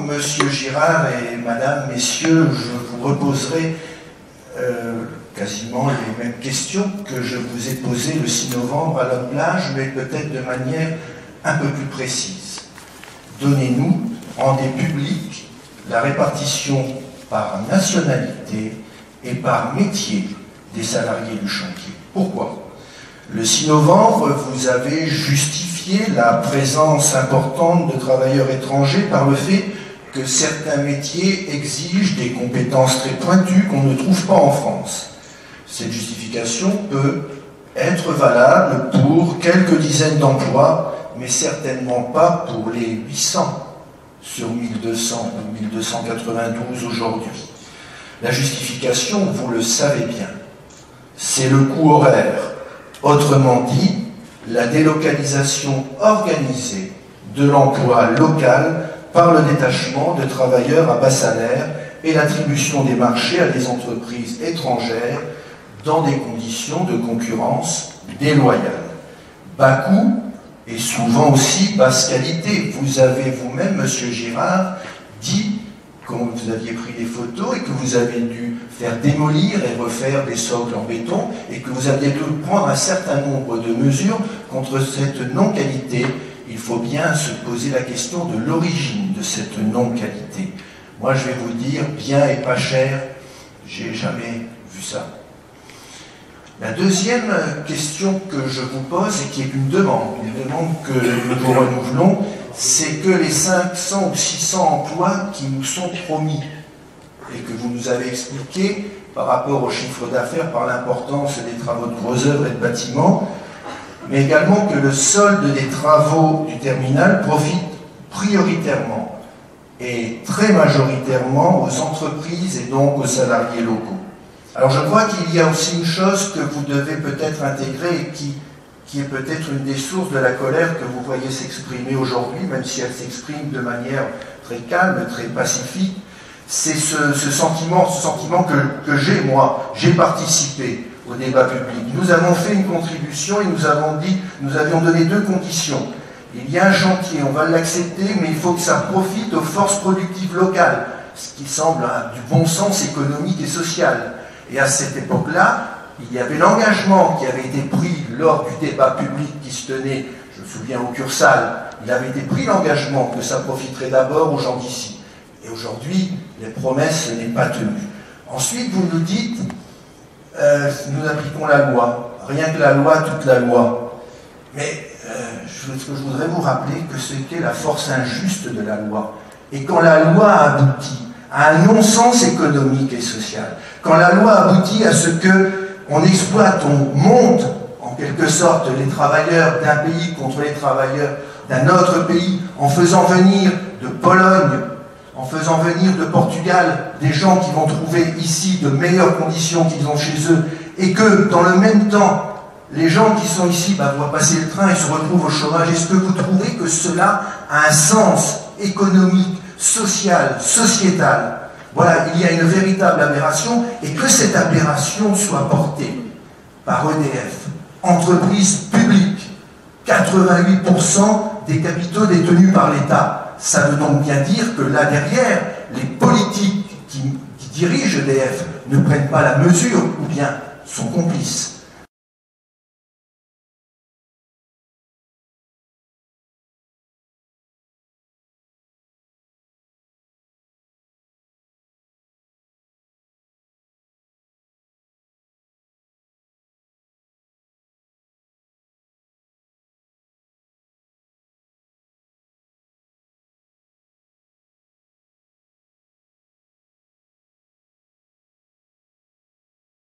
Monsieur Girard et Madame, Messieurs, je vous reposerai quasiment les mêmes questions que je vous ai posées le 6 novembre à l'Homme Plage, mais peut-être de manière un peu plus précise. Donnez-nous, rendez public la répartition par nationalité et par métier des salariés du chantier. Pourquoi? Le 6 novembre, vous avez justifié la présence importante de travailleurs étrangers par le fait que certains métiers exigent des compétences très pointues qu'on ne trouve pas en France. Cette justification peut être valable pour quelques dizaines d'emplois, mais certainement pas pour les 800 sur 1200 ou 1292 aujourd'hui. La justification, vous le savez bien, c'est le coût horaire. Autrement dit, la délocalisation organisée de l'emploi local par le détachement de travailleurs à bas salaire et l'attribution des marchés à des entreprises étrangères dans des conditions de concurrence déloyale. Bas coût et souvent aussi basse qualité. Vous avez vous-même, Monsieur Girard, dit, quand vous aviez pris des photos et que vous avez dû faire démolir et refaire des socles en béton et que vous aviez dû prendre un certain nombre de mesures contre cette non-qualité, il faut bien se poser la question de l'origine de cette non-qualité. Moi, je vais vous dire, bien et pas cher, j'ai jamais vu ça. La deuxième question que je vous pose et qui est une demande que nous vous renouvelons, c'est que les 500 ou 600 emplois qui nous sont promis et que vous nous avez expliqué par rapport au chiffre d'affaires, par l'importance des travaux de gros œuvres et de bâtiments, mais également que le solde des travaux du terminal profite prioritairement et très majoritairement aux entreprises et donc aux salariés locaux. Alors je crois qu'il y a aussi une chose que vous devez peut-être intégrer et qui est peut-être une des sources de la colère que vous voyez s'exprimer aujourd'hui, même si elle s'exprime de manière très calme, très pacifique. C'est ce sentiment que j'ai, moi. J'ai participé au débat public. Nous avons fait une contribution et nous avions donné deux conditions. Il y a un chantier, on va l'accepter, mais il faut que ça profite aux forces productives locales, ce qui semble du bon sens économique et social. Et à cette époque-là, il y avait l'engagement qui avait été pris lors du débat public qui se tenait, je me souviens, au Cursal, il avait été pris l'engagement que ça profiterait d'abord aux gens d'ici. Et aujourd'hui, les promesses n'est pas tenues. Ensuite, vous nous dites, nous appliquons la loi. Rien que la loi, toute la loi. Mais ce que je voudrais vous rappeler, que c'était la force injuste de la loi. Et quand la loi aboutit à un non-sens économique et social, quand la loi aboutit à ce qu'on exploite, on monte en quelque sorte les travailleurs d'un pays contre les travailleurs d'un autre pays, en faisant venir de Pologne, en faisant venir de Portugal des gens qui vont trouver ici de meilleures conditions qu'ils ont chez eux, et que dans le même temps, les gens qui sont ici voient passer le train et se retrouvent au chômage. Est-ce que vous trouvez que cela a un sens économique, social, sociétal? Voilà, il y a une véritable aberration, et que cette aberration soit portée par EDF, entreprise publique, 88% des capitaux détenus par l'État. Ça veut donc bien dire que là derrière, les politiques qui dirigent EDF ne prennent pas la mesure, ou bien sont complices.